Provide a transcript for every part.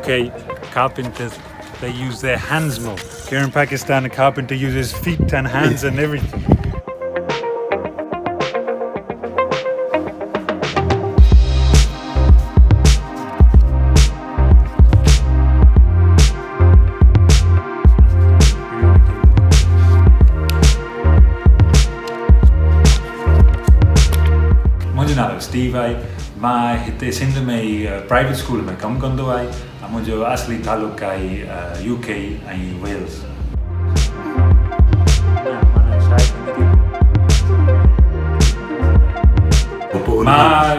UK, carpenters, they use their hands more. Here in Pakistan, a carpenter uses feet and hands and everything. मुझे नालो Steve आहे मां हिते सिंध में ई private school में कमु कंदो आहियां ऐं मुंहिंजो असली तालुक़ आहे UK ऐं वेल्स मां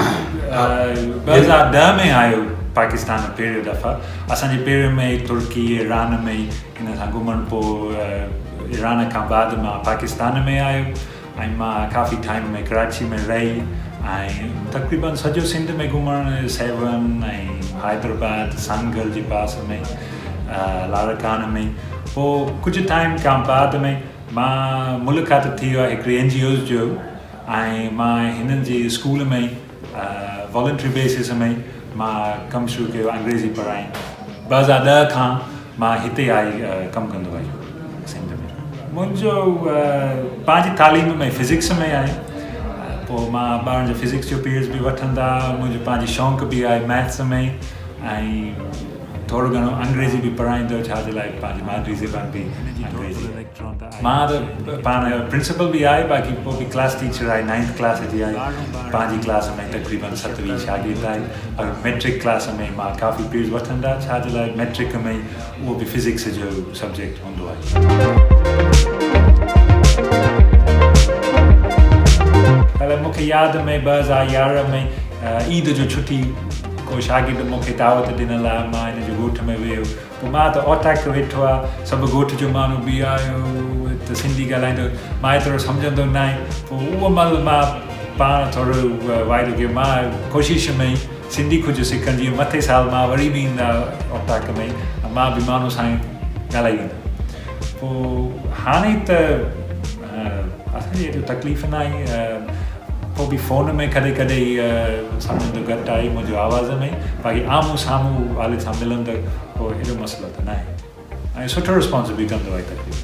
2010 में आयो पाकिस्तान में पहिरियों दफ़ा असांजे पहिरियों में तुर्की ईरान में हिन सां घुमण पोइ ईरान खां बाद मां पाकिस्तान में आयो ऐं मां काफ़ी टाइम में कराची में रही ऐं तक़रीबन सॼो सिंध में घुमण सेवन ऐं हैदराबाद सांगल जे पास में लारकान में पोइ कुझु टाइम खां बाद में मां मुलाक़ात थी वियो आहे हिकिड़ी NGOs जो ऐं मां हिननि जी स्कूल में वॉलंटरी बेसिस में मां कमु शुरू कयो अंग्रेज़ी पढ़ाई 2010 खां मां हिते आई कमु कंदो आहियां सिंध में मुंहिंजो पंहिंजी तालीम में फिज़िक्स में आहे पोइ मां ॿारनि जो फिज़िक्स जो पीरियड्स बि वठंदा मुंहिंजो पंहिंजी शौक़ु बि आहे मैथ्स में ऐं थोरो घणो अंग्रेज़ी बि पढ़ाईंदो छाजे लाइ पंहिंजी माद्री ज़बान बि अंग्रेज़ी मां त पाण प्रिंसिपल बि आहे बाक़ी पोइ बि क्लास टीचर आहे 9th क्लास जी आहे पंहिंजी क्लास में तक़रीबन 7 शागिर्द आहे और मैट्रिक क्लास में मां काफ़ी पीरियड्स वठंदा छाजे लाइ मैट्रिक में उहो बि फिज़िक्स जो सब्जेक्ट हूंदो आहे मूंखे यादि में 2011 में ईद जो छुटी को शागिर्द मूंखे दावत ॾिनल आहे मां हिन जो ॻोठ में वियो पोइ मां त ओटाक वेठो आहे सभु ॻोठ जो माण्हू बि आयो त सिंधी ॻाल्हाईंदो मां एतिरो सम्झंदो न आहे पोइ उहो महिल मां पाण थोरो वाइदो कयो मां कोशिशि में सिंधी कुझु सिखण जीअं मथे साल मां वरी बि ईंदा ओटाक में मां बि माण्हू सां ॻाल्हाई वेंदो पोइ हाणे त असांजी एॾो तकलीफ़ न आहे पोइ बि फ़ोन में कॾहिं कॾहिं सम्झंदो घटि आहे मुंहिंजो आवाज़ में बाक़ी आम्हूं साम्हूं वाले सां मिलंदो पोइ हेॾो मसइलो त न आहे ऐं सुठो रिस्पॉन्स बि कंदो आहे तकलीफ़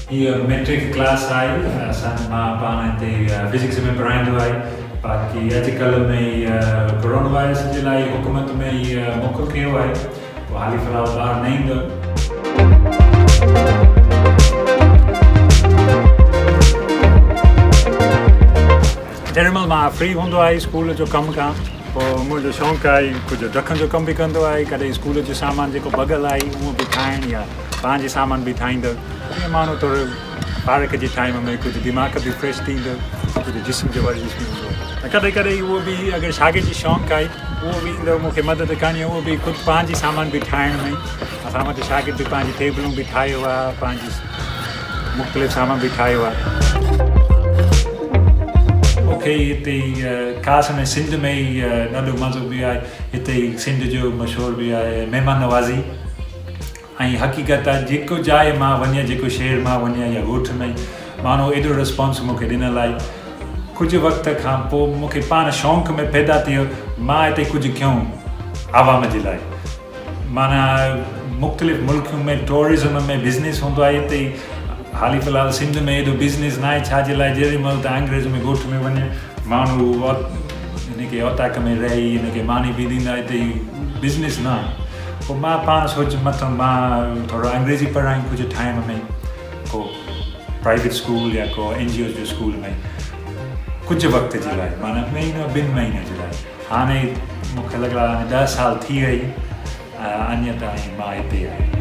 हीअ मैट्रिक क्लास आहे असां मां पाण हिते फिज़िक्स में पढ़ाईंदो आहे बाक़ी अॼुकल्ह में कोरोना वायरस जे लाइ हुकूमत में मोकिल कयो आहे पोइ हाली फ़िलहाल ॿार न ईंदो जेॾी महिल मां फ्री हूंदो आहे स्कूल जो कम खां पोइ मुंहिंजो शौक़ु आहे कुझु ॾखनि जो कमु बि कंदो आहे कॾहिं स्कूल जो सामान जेको बॻल आहे उहो बि ठाहिण या पंहिंजे सामान बि ठाहींदो ईअं माण्हू थोरो पार्क जे टाइम में कुझु दिमाग़ बि फ्रेश थींदो कुझु जिस्म जो वर्जिश बि हूंदो आहे कॾहिं कॾहिं उहो बि अगरि शागिर्द जी शौक़ु आहे उहो बि ईंदो मूंखे मदद करणी उहो बि ख़ुदि पंहिंजी सामान बि ठाहिण में असां वटि शागिर्द बि पंहिंजी टेबलूं बि ठाहियो आहे पंहिंजी मुख़्तलिफ़ सामान बि ठाहियो आहे मूंखे हिते ख़ासि में सिंध में ई ॾाढो मज़ो बि आहे हिते सिंध जो मशहूरु बि आहे महिमान नवाज़ी ऐं हक़ीक़त आहे जेको जाइ मां वञा जेको शहर मां वञा या ॻोठ में माण्हू एॾो रिस्पॉन्स मूंखे ॾिनल आहे कुझु वक़्त खां पोइ मूंखे पाण शौक़ में पैदा थियो मां हिते कुझु कयूं आवाम जे लाइ माना मुख़्तलिफ़ मुल्कनि में टूरिज़म में बिज़नेस हूंदो आहे हिते हाली फ़िलहाल सिंध में एॾो बिज़नेस न आहे छाजे लाइ जेॾी महिल त अंग्रेज़ में ॻोठ में वञे माण्हू हिनखे ओटाक में रही हिनखे मानी बि ॾींदा हिते बिज़नेस न आहे पोइ मां पाण सोच मथां मां थोरो अंग्रेज़ी पढ़ाई कुझु टाइम में को प्राइवेट स्कूल या को NGOs जो स्कूल में कुझु वक़्त जे लाइ माना महीनो 2 महीने जे लाइ हाणे मूंखे लॻा हाणे 10 साल थी वई अञा ताईं मां हिते आहियां